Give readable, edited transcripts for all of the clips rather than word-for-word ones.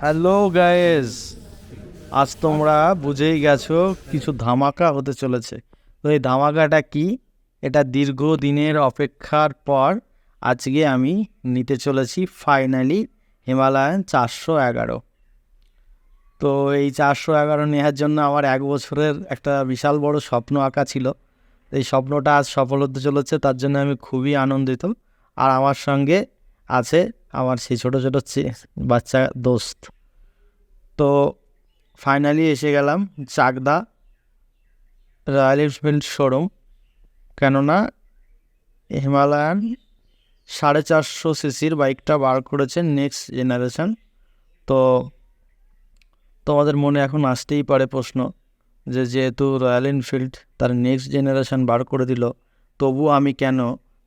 Hello guys, আজ তোমরা বুঝেই গেছো কিছু ধামাকা হতে চলেছে। তো এই ধামাকাটা কি? এটা দীর্ঘদিনের অপেক্ষার পর আজকে আমি নিতে চলেছি ফাইনালি হিমালয়ান 411। তো এই 411 নেওয়ার জন্য আমার 1 বছরের একটা বিশাল বড় স্বপ্ন আঁকা ছিল। এই স্বপ্নটা আজ সফল হতে চলেছে, তার জন্য আমি খুবই আনন্দিত। আর আমার সঙ্গে আছে আমার সেই ছোটো ছোটো বাচ্চা দোস্ত। তো ফাইনালি এসে গেলাম চাকদা রয়্যাল এনফিল্ড শোরুম, কেননা হিমালয়ান 450 সিসির বাইকটা বার করেছে নেক্সট জেনারেশন। তো তোমাদের মনে এখন আসতেই পারে প্রশ্ন যে যেহেতু রয়্যাল এনফিল্ড তার নেক্সট জেনারেশন বার করে দিল, তবু আমি কেন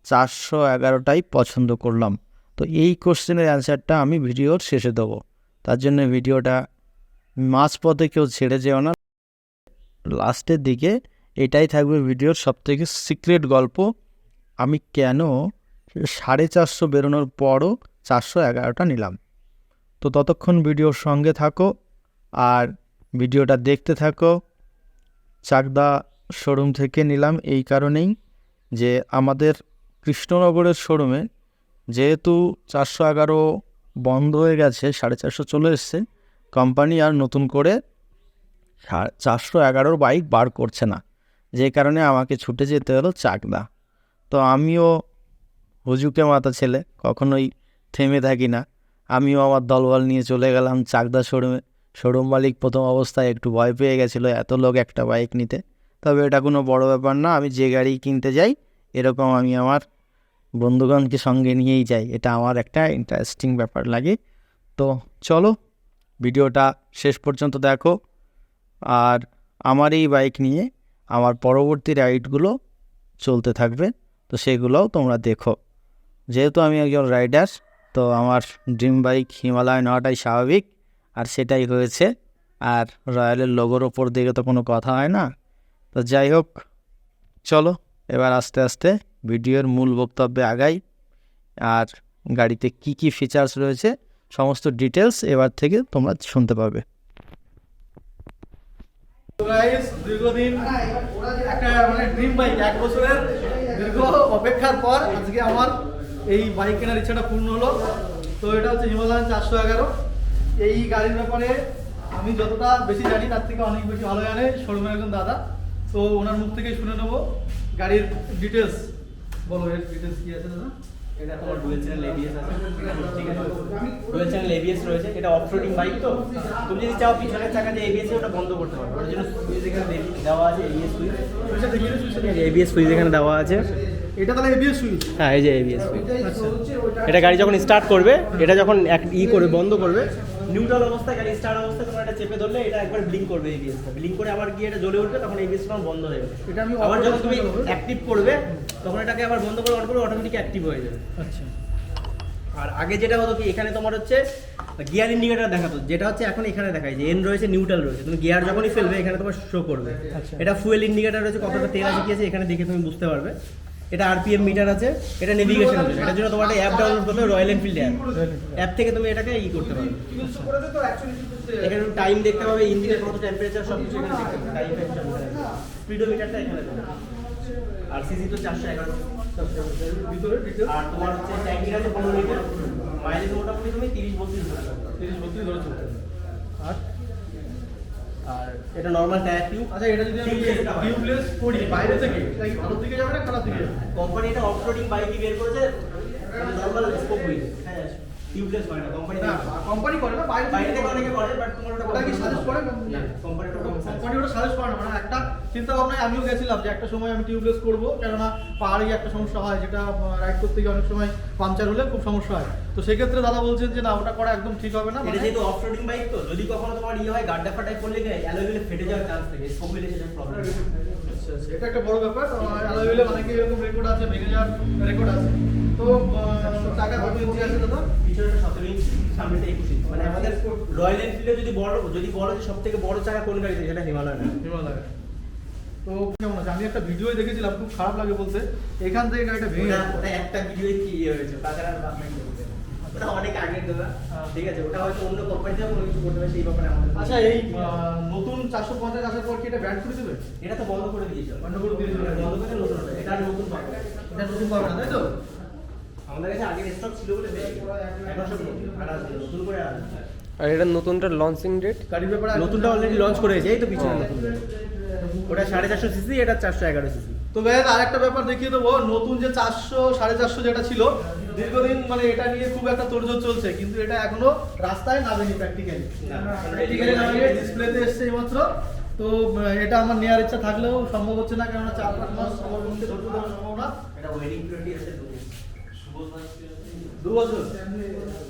411টাই পছন্দ করলাম। তো এই কোশ্চেনের অ্যান্সারটা আমি ভিডিওর শেষে দেবো, তার জন্য ভিডিওটা মাঝপথে কেউ ছেড়ে যেও না, লাস্টের দিকে এটাই থাকবে ভিডিওর সবথেকে সিক্রেট গল্প, আমি কেন 450 বেরোনোর পরও 411টা নিলাম। তো ততক্ষণ ভিডিওর সঙ্গে থাকো আর ভিডিওটা দেখতে থাকো। চাকদা শোরুম থেকে নিলাম এই কারণেই যে আমাদের কৃষ্ণনগরের শোরুমে যেহেতু 411 বন্ধ হয়ে গেছে, 450 চলে এসছে, কোম্পানি আর নতুন করে 411 বাইক বার করছে না, যে কারণে আমাকে ছুটে যেতে হলো চাকদা। তো আমিও হুজুকে মাথা ছেলে, কখনোই থেমে থাকি না, আমিও আমার দলবল নিয়ে চলে গেলাম চাকদা শোরুমে। শোরুম মালিক প্রথম অবস্থায় একটু ভয় পেয়ে গেছিলো এত লোক একটা বাইক নিতে, তবে এটা কোনো বড় ব্যাপার না, আমি যে গাড়ি কিনতে যাই এরকম আমি আমার বন্ধুগণকে সঙ্গে নিয়েই যাই, এটা আমার একটা ইন্টারেস্টিং ব্যাপার লাগে। তো চলো ভিডিওটা শেষ পর্যন্ত দেখো, আর আমার এই বাইক নিয়ে আমার পরবর্তী রাইডগুলো চলতে থাকবে, তো সেগুলোও তোমরা দেখো। যেহেতু আমি একজন রাইডার, তো আমার ড্রিম বাইক হিমালয়ান হওয়াটাই স্বাভাবিক, আর সেটাই হয়েছে। আর রয়্যালের লোগোর ওপর দিকে তো কোনো কথা হয় না। তো যাই হোক, চলো এবার আস্তে আস্তে ভিডিওর মূল বক্তব্যে আগাই, আর গাড়িতে কি কি ফিচার্স রয়েছে সমস্ত ডিটেলস এবার থেকে তোমরা শুনতে পাবে। দীর্ঘদিন একটা ড্রিম বাইক, 1 বছরের দীর্ঘ অপেক্ষার পর আজকে আমার এই বাইক কেনার ইচ্ছাটা পূর্ণ হলো। তো এটা হচ্ছে হিমালয়ান 411। এই গাড়ির ব্যাপারে আমি যতটা বেশি জানি তার থেকে অনেক বেশি ভালো জানে শোরুমের একজন দাদা, তো ওনার মুখ থেকেই শুনে নেবো গাড়ির ডিটেলস। বলো এর ডিটেলস কী আছে দাদা? এটা তোমার ডুয়েল চ্যানেল এবিএস আছে, ঠিক আছে? ডুয়েল চ্যানেল এবিএস রয়েছে, এটা অফরোডিং বাইক। তো তুমি যদি চাও পিছনের চাকা যে এবিএস ওটা বন্ধ করতে পারো, ওটার জন্য সুইচ এখানে দেওয়া আছে, এবিএস সুইচ। এবিএস সুইচ এখানে দেওয়া আছে। এটা তাহলে এবিএস সুইচ? হ্যাঁ, এই যে এবিএস সুইচ। এটা গাড়ি যখন স্টার্ট করবে, এটা যখন করবে বন্ধ করবে, নিউট্রাল অবস্থায় গাড়ি স্টার্ট অবস্থায় তোমরা এটা চেপে ধরলে এটা একবার ব্লিঙ্ক করবে, এবিএসটা ব্লিঙ্ক করে আবার গিয়ে এটা জ্বলে উঠবে, তখন এবিএস তখন বন্ধ হয়ে যাবে। এটা আমি আবার যখন তুমি অ্যাক্টিভ করবে তখন এটাকে আবার বন্ধ করে অন করবে, অটোমেটিক অ্যাক্টিভ হয়ে যাবে। আচ্ছা। আর আগে যেটা হতো কি, এখানে তোমার হচ্ছে গিয়ার ইন্ডিকেটর দেখাতো, যেটা হচ্ছে এখন এখানে দেখায় যে এন রয়েছে, নিউট্রাল রয়েছে, তুমি গিয়ার যখনই ফেলবে এখানে তোমার শো করবে। এটা ফুয়েল ইন্ডিকেটর রয়েছে, কতটা তেল আছে কি আছে এখানে দেখে তুমি বুঝতে পারবে। এটা আরপিএম মিটার আছে, এটা নেভিগেশন আছে, এটার জন্য তোমার একটা অ্যাপ ডাউনলোড করতে হবে, রয়্যাল এনফিল্ড অ্যাপ থেকে তুমি এটাকে করতে পারবে। এখানে টাইম দেখতে পাবে, ইঞ্জিনের কত টেম্পারেচার সব কিছু এখানে দেখতে পাবে, টাইম স্পিডোমিটারটা এখানে দেবে। আর সিসি তো 411 ভিতরে। আর তোমার হচ্ছে ট্যাঙ্কির আছে 15 লিটার, মাইলেজ মোটামুটি তুমি 30-32 ধরে চলতে। আর এটা নরমাল টায়ার টিউব। আচ্ছা, এটা যদি আমি টিউবলেস করি বাইরে থেকে, তাই ভালো দিকে যাবে না খারাপ দিকে যাবে? কোম্পানি এটা অফরোডিং বাইকই বের করেছে, নরমাল স্কোপ হুইল। হ্যাঁ, টিউবলেস হয় না, কোম্পানি না কোম্পানি করে না, বাইরে বাইরে থেকে অনেকে করে, বাট তোমার ওটা কি সাজেস্ট করে? কোম্পানি কোম্পানি ওটা সাজেস্ট করে না, মানে একটা চিন্তা ভাবনায় আমিও গেছিলাম যে একটা সময় আমি টিউবলেস করবো, কেননা পাহাড়ে গিয়ে একটা সমস্যা হয়, যেটা রাইড করতে গিয়ে অনেক সময় পাংচার হলে খুব সমস্যা হয়। তো সেক্ষেত্রে দাদা বলছেন যে না, ওটা করা একদম ঠিক হবে না। এটা যেহেতু অফরোডিং বাইক, তো যদি কখনো তোমার ইয়ে হয় গাড্ডা ফাটাই করলে গিয়ে অ্যালয় ফেটে যাওয়ার চান্স থাকে, স্কোপ মিলে সেটা প্রবলেম। আচ্ছা আচ্ছা, এটা একটা বড় ব্যাপার। অ্যালয় হুইলে অনেকে এরকম রেকর্ড আছে, ভেঙে যাওয়ার রেকর্ড আছে। তো টাকা কত ইঞ্চি আছে দাদা? পিছনে 17 ইঞ্চি, সামনেটা 21 ইঞ্চি। মানে আমাদের রয়্যাল এনফিল্ডে যদি বড় যে সবথেকে বড় চাকা কোন গাড়িতে, সেটা হিমালয় না। হিমালয়। তো কেমন আছে? আমি একটা ভিডিও দেখেছিলাম, খুব খারাপ লাগে বলতে, এখান থেকে গাড়িটা ভেঙে গেছে। ওটা একটা ভিডিওই কি ইয়ে হয়েছে, তাছাড়া আর বাদ নাই। ওটা অনেক আগের দাদা, ঠিক আছে, ওটা হয়তো অন্য কোম্পানিতে কোনো কিছু করতে পারে, সেই ব্যাপারে আমাদের। আচ্ছা, এই নতুন 450 আসার পর কি এটা ব্যান্ড করে দেবে? এটা তো বন্ধ করে দিয়েছে, বন্ধ করে দিয়েছে। বন্ধ করে নতুন হবে, এটা আর নতুন পাবে না। এটা নতুন পাবে না, তাই তো? আমাদের কাছে আগের স্টক ছিল বলে বেশি, এখন সব আর আসবে, নতুন করে আসবে। আর এটা নতুনটা লঞ্চিং ডেট? গাড়ির ব্যাপারে নতুনটা অলরেডি লঞ্চ করেছে, এই তো পিছনে নতুন। ওটা 450 সিসি, এটা 411 সিসি। তো ভাই আরেকটা ব্যাপার দেখিয়ে দেবো, নতুন যে 400 450 যেটা ছিল দীর্ঘদিন, মানে এটা নিয়ে খুব একটা তোড়জোড় চলছে, কিন্তু এটা এখনো রাস্তায় নামেনি প্র্যাকটিক্যালি। প্র্যাকটিক্যালি নামিয়ে ডিসপ্লেতে এসছে এইমাত্র। তো এটা আমার নেওয়ার ইচ্ছা থাকলেও সম্ভব হচ্ছে না, কেননা 4-5 মাস আমার মধ্যে ধরতে দেওয়া সম্ভব না। এটা ওয়েডিং পিরিয়ড আছে 2 বছর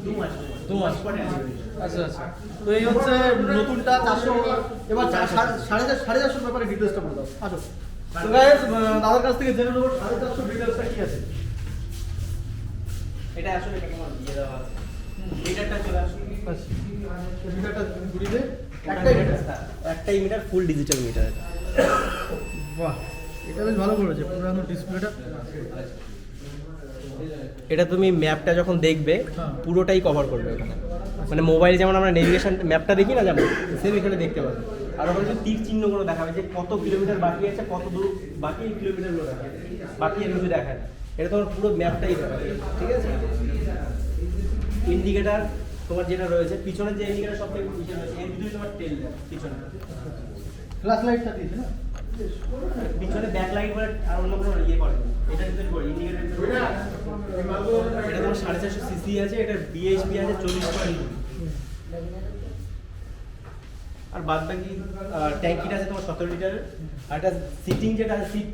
2 মাস 2 মাস পরে আসবে। আচ্ছা আচ্ছা। তো এই হচ্ছে নতুনটা 400। এবার 450 ব্যাপারে ডিটেলসটা বলে দাও। আসো তো গাইস, দাদার কাছ থেকে জেনে নেবো 450 ডিটেলসটা কি আছে। এটা আসলে কেমন দিয়ে দেওয়া আছে, মিটারটা চলে আসবে। আচ্ছা, মিটারটা ঘুরিয়ে দে। একটাই মিটার, ফুল ডিজিটাল মিটার। বাহ, এটা বেশ ভালো করেছে, পুরো ডিসপ্লেটা। এটা তুমি ম্যাপটা যখন দেখবে হ্যাঁ। পুরোটাই কভার করবে ওখানে। মানে মোবাইল যেমন আমরা নেভিগেশন ম্যাপটা দেখি না, যেমন সেম এখানে দেখতে পাবে। আর ওখানে যে তীর চিহ্নগুলো দেখাবে যে কত কিলোমিটার বাকি আছে, কত দূর বাকি, এই কিলোমিটারগুলো দেখাবে, বাকি এর কিছু দেখায় না। এটা তোমার পুরো ম্যাপটাই দেখাবে, ঠিক আছে। ইন্ডিকেটার তোমার যেটা রয়েছে পিছনের, যে ইন্ডিকেটার সব থেকে পিছনে রয়েছে, এর ভিতরে তোমার টেল দেয় পিছনে। গ্লাস লাইটটা দিয়েছে না? পিছনে ব্যাক লাইট বলে আর অন্য কোনো ইয়ে করে না। এটা ভিতরে করে ইন্ডিকেটার, এটা তোমার 450 সিসি আছে, এটা বিএইচপি আছে 40 আর বাদ বাকি ট্যাঙ্কিটা আছে তোমার 17 লিটারের। আর এটা সিটিং যেটা আছে, সিট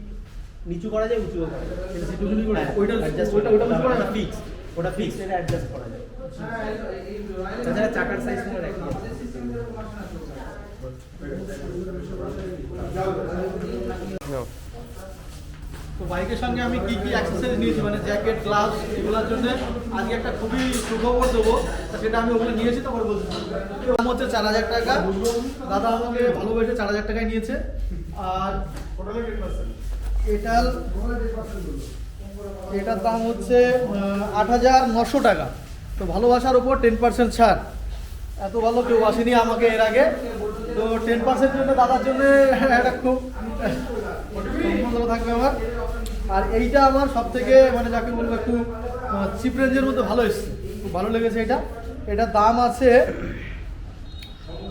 নিচু করা যায়, উঁচুও করা যায়। এটা সিট উঁচু করে হ্যাঁ, ওইটা adjust ওইটা ওটা উঁচু করা ওটা যায়? ফিক্স, ওটা ফিক্স, এটা অ্যাডজাস্ট করা যায়। তাছাড়া চাকার সাইজ তোমার একই আছে। তো বাইকের সঙ্গে আমি কি কি অ্যাক্সেসরিজ নিয়েছি, মানে জ্যাকেট, গ্লাভস, এগুলোর জন্য আজকে একটা খুবই সুখবর দেবো। তা সেটা আমি ওগুলো নিয়েছি, তারপরে বলছি। দাম হচ্ছে 4000 টাকা। দাদা আমাকে ভালোবেসে 4000 টাকায় নিয়েছে। আর এটার দাম হচ্ছে 8900 টাকা। তো ভালোবাসার উপর 10% ছাড়। এত ভালো কেউ আসেনি আমাকে এর আগে। তো 10% জন্য দাদার জন্য একটা খুব ভালো থাকবে আমার। আর এইটা আমার সব থেকে, মানে যাকে বলবো, একটু চিপ রেঞ্জের মধ্যে ভালো এসছে, খুব ভালো লেগেছে এটা। এটার দাম আছে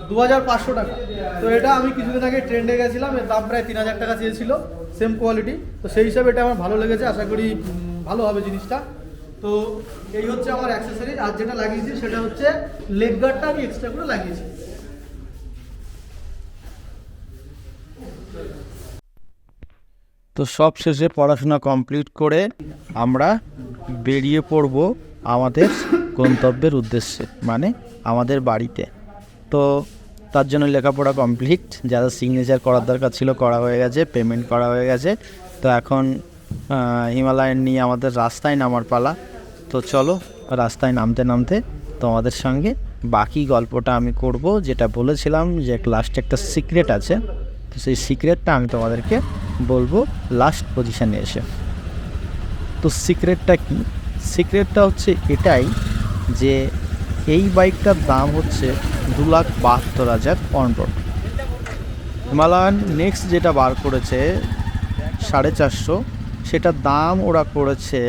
2500 টাকা। তো এটা আমি কিছুদিন আগে ট্রেন্ডে গেছিলাম, এর দাম প্রায় 3000 টাকা চেয়েছিল, সেম কোয়ালিটি। তো সেই হিসাবে এটা আমার ভালো লেগেছে, আশা করি ভালো হবে জিনিসটা। তো এই হচ্ছে আমার অ্যাক্সেসরিজ। আর যেটা লাগিয়েছি সেটা হচ্ছে লেগ গার্ডটা আমি এক্সট্রা করে লাগিয়েছি। তো সব শেষে পড়াশোনা কমপ্লিট করে আমরা বেরিয়ে পড়ব আমাদের গন্তব্যের উদ্দেশ্যে, মানে আমাদের বাড়িতে। তো তার জন্য লেখাপড়া কমপ্লিট, যারা সিগনেচার করার দরকার ছিল করা হয়ে গেছে, পেমেন্ট করা হয়ে গেছে। তো এখন হিমালয়ান নিয়ে আমাদের রাস্তায় নামার পালা। তো চলো রাস্তায় নামতে নামতে তোমাদের সঙ্গে বাকি গল্পটা আমি করব, যেটা বলেছিলাম যে লাস্টে একটা সিক্রেট আছে। তো সেই সিক্রেটটা আমি তোমাদেরকে বলবো লাস্ট পজিশানে এসে। তো সিক্রেটটা কি? সিক্রেটটা হচ্ছে এটাই যে এই বাইকটার দাম হচ্ছে 2,72,000 অন রোড। হিমালয়ান নেক্সট যেটা বার করেছে 450, সেটার দাম ওরা করেছে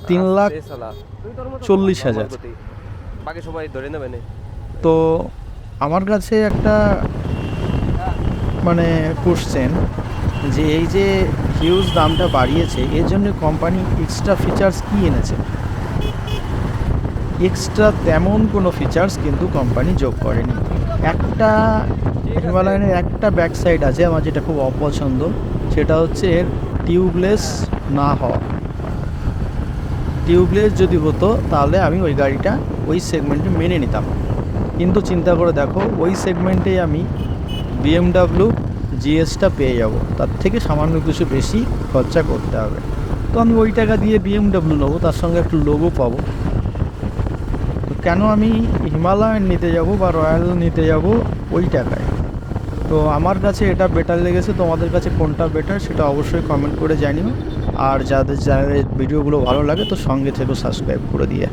3,40,000। বাকি সবাই ধরে নেবে না। তো আমার কাছে একটা মানে কোশ্চেন, যে এই যে হিউজ দামটা বাড়িয়েছে, এর জন্য কোম্পানি এক্সট্রা ফিচার্স কি এনেছে? এক্সট্রা তেমন কোনো ফিচার্স কিন্তু কোম্পানি যোগ করেনি। একটা হিমালয়ানের একটা ব্যাক সাইড আছে আমার যেটা খুব অপছন্দ, সেটা হচ্ছে এর টিউবলেস না হওয়া। টিউবলেস যদি হতো তাহলে আমি ওই গাড়িটা ওই সেগমেন্টে মেনে নিতাম, কিন্তু চিন্তা করে দেখো ওই সেগমেন্টেই আমি BMW GS-টা পেয়ে যাব, তার থেকে সামান্য কিছু বেশি খরচা করতে হবে। তো আমি ওই টাকা দিয়ে BMW নেবো, তার সঙ্গে একটু লোগো পাবো। তো কেন আমি হিমালয়ান নিতে যাব বা রয়্যাল নিতে যাব ওই টাকায়? তো আমার কাছে এটা বেটার লেগেছে। তোমাদের কাছে কোনটা বেটার সেটা অবশ্যই কমেন্ট করে জানিও। আর যাদের ভিডিওগুলো ভালো লাগে তো সঙ্গে থেকে সাবস্ক্রাইব করে দিয়ে